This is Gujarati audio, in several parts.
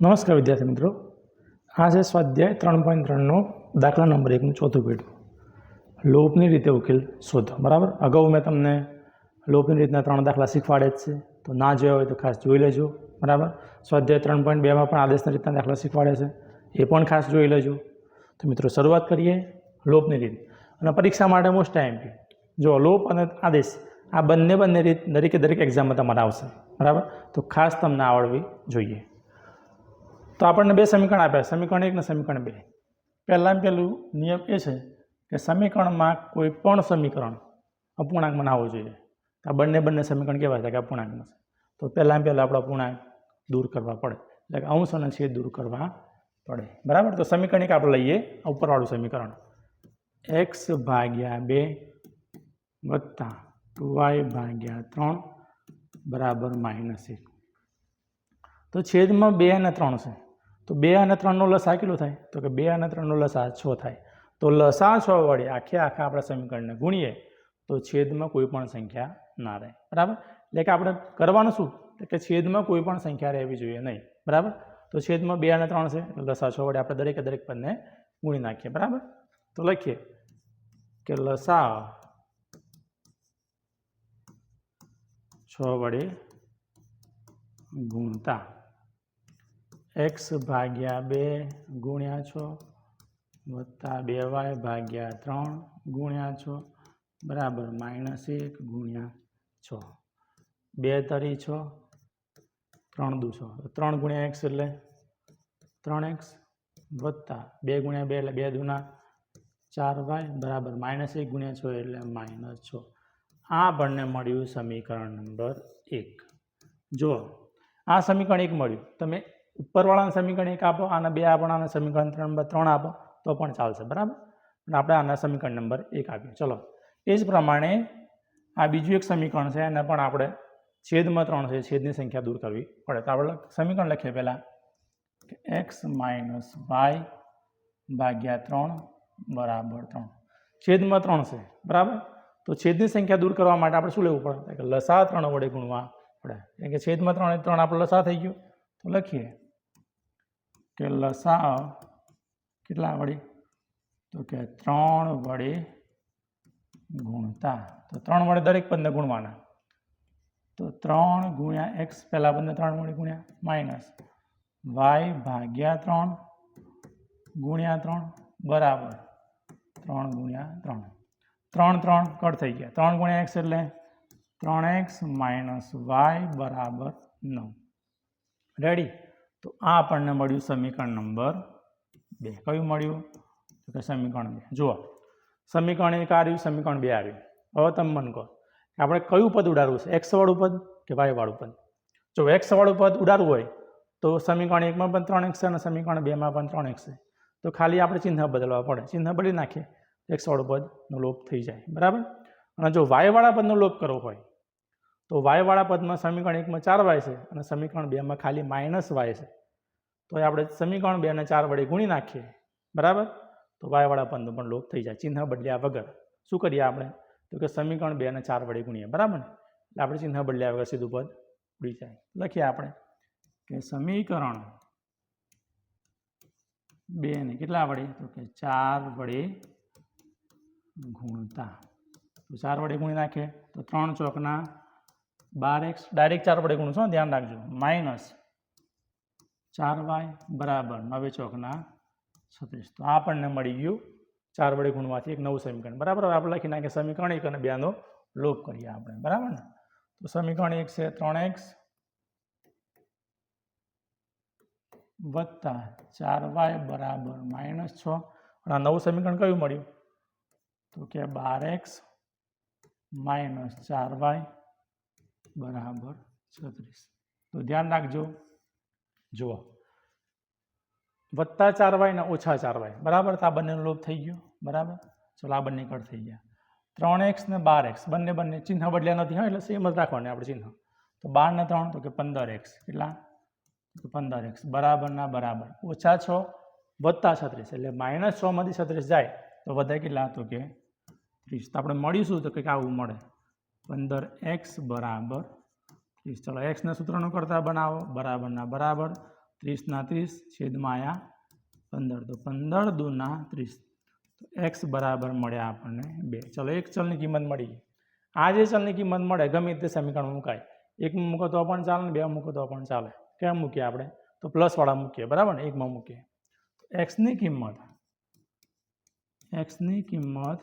નમસ્કાર વિદ્યાર્થી મિત્રો, આ છે સ્વાધ્યાય 3.3નો દાખલા નંબર 1નું ચોથું પેટું, લોપની રીતે ઉકેલ શોધો. બરાબર, અગાઉ મેં તમને લોપની રીતના 3 દાખલા શીખવાડે જ છે, તો ના જોયા હોય તો ખાસ જોઈ લેજો. બરાબર, સ્વાધ્યાય 3.2માં પણ આદેશના રીતના દાખલા શીખવાડે છે, એ પણ ખાસ જોઈ લેજો. તો મિત્રો શરૂઆત કરીએ લોપની રીત. અને પરીક્ષા માટે મોસ્ટ ટાઈમ જો લોપ અને આદેશ આ બંને રીત દરેક એક્ઝામમાં તમારે આવશે. બરાબર, તો ખાસ તમને આવડવી જોઈએ. તો આપણને બે સમીકરણ આપ્યા, સમીકરણ 1 અને સમીકરણ 2. પહેલું નિયમ એ છે કે સમીકરણમાં કોઈ પણ સમીકરણ અપૂર્ણાંકમાં ના હોવું જોઈએ. આ બંને સમીકરણ કેવા છે કે અપૂર્ણાંકમાં છે, તો પહેલાં આપણે અપૂર્ણાંક દૂર કરવા પડે, એટલે કે અંશ અને છેદ દૂર કરવા પડે. બરાબર, તો સમીકરણ 1 આપણે લઈએ, ઉપરવાળું સમીકરણ x/2 વત્તા 2y/3 બરાબર -1. તો છેદમાં 2 અને 3 છે, તો 2 અને 3નો લસા કેટલો થાય? તો કે 2 અને 3નો લસા 6 થાય. તો લસા 6 વડે આખા આપણા સમીકરણને ગુણીએ તો છેદમાં કોઈ પણ સંખ્યા ના રહે. બરાબર, એટલે કે આપણે કરવાનું શું કે છેદમાં કોઈ પણ સંખ્યા રહેવી જોઈએ નહીં. બરાબર, તો છેદમાં 2 અને 3 છે, લસા 6 વડે આપણે દરેક પદને ગુણી નાખીએ. બરાબર, તો લખીએ કે લસા 6 વડે ગુણતા x/2 ગુણ્યા 6 વત્તા 2y/3 ગુણ્યા 6 બરાબર -1 ગુણ્યા 6. 2 તરી 6, 3 દુ 6, 3 ગુણ્યા x એટલે 3x વત્તા 2 ગુણ્યા 2 એટલે 2 દુના 4y બરાબર -1 ગુણ્યા 6 એટલે -6. આ આપણને મળ્યું સમીકરણ નંબર 1. જો આ સમીકરણ 1 મળ્યું, તમે ઉપરવાળાને સમીકરણ 1 આપો, આના 2 આપો, આના સમીકરણ નંબર 3 આપો તો પણ ચાલશે. બરાબર, અને આપણે આના સમીકરણ નંબર 1 આપ્યું. ચલો, એ જ પ્રમાણે આ બીજું એક સમીકરણ છે, એને પણ આપણે છેદમાં 3 છે, છેદની સંખ્યા દૂર કરવી પડે. તો આપણે સમીકરણ લખીએ પહેલાં કે x - y/3 બરાબર 3. છેદમાં 3 છે. બરાબર, તો છેદની સંખ્યા દૂર કરવા માટે આપણે શું લેવું પડે કે લસા 3 વડે ગુણવા પડે. એટલે કે છેદમાં 3 3 આપણો લસા થઈ ગયો. તો લખીએ કે લસા કેટલા વડે? તો કે 3 વડે ગુણતા, તો 3 વડે દરેક પદને ગુણવાના. તો 3 ગુણ્યા x, પહેલા પદને 3 વડે ગુણ્યા, માઇનસ y/3 ગુણ્યા 3 બરાબર 3 ગુણ્યા 3. 3 કટ થઈ ગયા. 3 ગુણ્યા x એટલે 3x - y બરાબર 9. રેડી, તો આ આપણને મળ્યું સમીકરણ નંબર 2. કયું મળ્યું? તો કે સમીકરણ 2. જુઓ, સમીકરણ 1 આવ્યું, સમીકરણ 2 આવ્યું. હવે તમે મને કહો કે આપણે કયું પદ ઉડાડવું છે, x વાળું પદ કે y વાળું પદ? જો x વાળું પદ ઉડાડવું હોય તો સમીકરણ 1માં પણ 3x છે અને સમીકરણ 2માં પણ 3x છે, તો ખાલી આપણે ચિહ્ન બદલવા પડે. ચિહ્ન બદલી નાખીએ, x વાળું પદનો લોપ થઈ જાય. બરાબર, અને જો y વાળા પદનો લોપ કરવો હોય તો y વાળા પદમાં સમીકરણ 1માં 4y છે અને સમીકરણ 2માં ખાલી -y છે, તો આપણે સમીકરણ 2 ને 4 વડે ગુણી નાખીએ. બરાબર, તો y વાળા પદનો પણ લોપ થઈ જાય, ચિહ્ન બદલ્યા વગર. શું કરીએ આપણે? તો કે સમીકરણ 2 ને 4 વડે ગુણીએ. બરાબર ને, એટલે આપણે ચિહ્ન બદલ્યા વગર સીધું પદ ઉડી જાય. લખીએ આપણે કે સમીકરણ 2 ને કેટલા વડે? તો કે 4 વડે ગુણતા. તો 4 વડે ગુણી નાખીએ તો 3 ચોકના 12x, ડાયરેક્ટ 4 વડે ગુણશું, ધ્યાન રાખજો, -4y બરાબર 9 ચોકના 36. તો આ આપણને મળી ગયું 4 વડે ગુણવાથી એક નવું સમીકરણ. બરાબર, હવે આપણે લખી નાખીએ સમીકરણ 1 અને 2નો લોપ કરીએ આપણે. બરાબર ને, તો સમીકરણ 1 છે 3x વત્તા 4y બરાબર -6. અને આ નવું સમીકરણ કયું મળ્યું? તો કે 12x - 4y બરાબર 36. તો ધ્યાન રાખજો, જુઓ વત્તા 4y ને ઓછા 4y બરાબર, તો આ બંનેનો લોપ થઈ ગયો. બરાબર, ચલો આ બંને કટ થઈ ગયા. 3x ને 12x બંને ચિહ્ન બદલ્યા નથી, હા, એટલે સેમ જ રાખવાનું આપણે ચિહ્ન. તો 12 ને 3 તો કે 15x. કેટલા? તો 15x બરાબર ના બરાબર ઓછા 6 વત્તા 36, એટલે -6 માંથી 36 જાય તો વધે કેટલા? તો કે 30. તો આપણે મળીશું તો કંઈક આવું મળે, 15x બરાબર 30. ચલો એક્સના સૂત્રનું કરતા બનાવો, બરાબરના બરાબર 30 30 છેદમાં આયા 15 તો 15 દૂના 30 તો એક્સ બરાબર મળ્યા આપણને 2. ચલો એક ચલની કિંમત મળી. આ જે ચલની કિંમત મળે ગમે તે સમીકરણમાં મુકાય. એકમાં મૂકો તો પણ ચાલે ને બેમાં મૂકો તો પણ ચાલે. કેમ મૂકીએ આપણે? તો પ્લસવાળા મૂકીએ, બરાબર ને? એકમાં મૂકીએ એક્સની કિંમત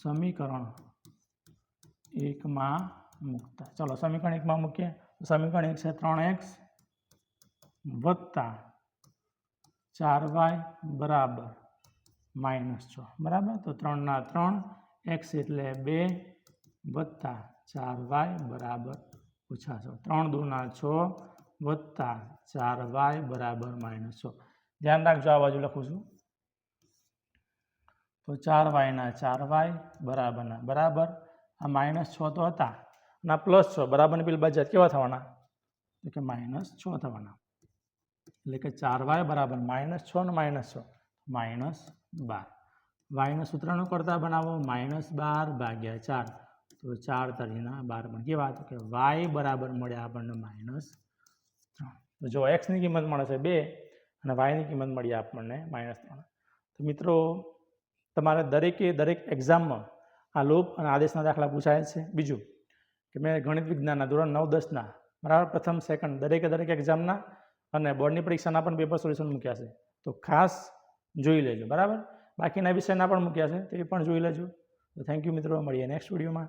સમીકરણ એકમાં મૂકતા. ચલો સમીકરણ એકમાં મૂકીએ. સમીકરણ એક છે 3x વત્તા 4y બરાબર -6, બરાબર. તો 3 ના 3 x એટલે 2 વત્તા 4y બરાબર -6. 3 દૂના 6 વત્તા 4y બરાબર -6. ધ્યાન રાખજો, આ બાજુ લખું છું. તો 4y ના 4y બરાબરના બરાબર. આ -6 તો હતા અને આ +6 બરાબર પેલી બાજુ કેવા થવાના? તો કે -6 થવાના. એટલે કે 4y બરાબર -6 ને -6 -12. વાયનું સૂત્રનું કરતા બનાવો -12 ભાગ્યા 4. તો 4 તરીના 12 પણ કેવા? તો કે y બરાબર મળે આપણને -3. તો જો એક્સની કિંમત મળે છે 2 અને વાયની કિંમત મળી આપણને -3. તો મિત્રો તમારે દરેક એક્ઝામમાં આ લોપ અને આદેશના દાખલા પૂછાય છે. બીજું કે મેં ગણિત વિજ્ઞાનના ધોરણ 9 10ના બરાબર પ્રથમ સેકન્ડ દરેક એક્ઝામના અને બોર્ડની પરીક્ષાના પણ પેપર સોલ્યુશન મૂક્યા છે. તો ખાસ જોઈ લેજો, બરાબર. બાકીના વિષયના પણ મૂક્યા છે તે પણ જોઈ લેજો. તો થેન્ક યુ મિત્રો, મળીએ નેક્સ્ટ વિડીયોમાં.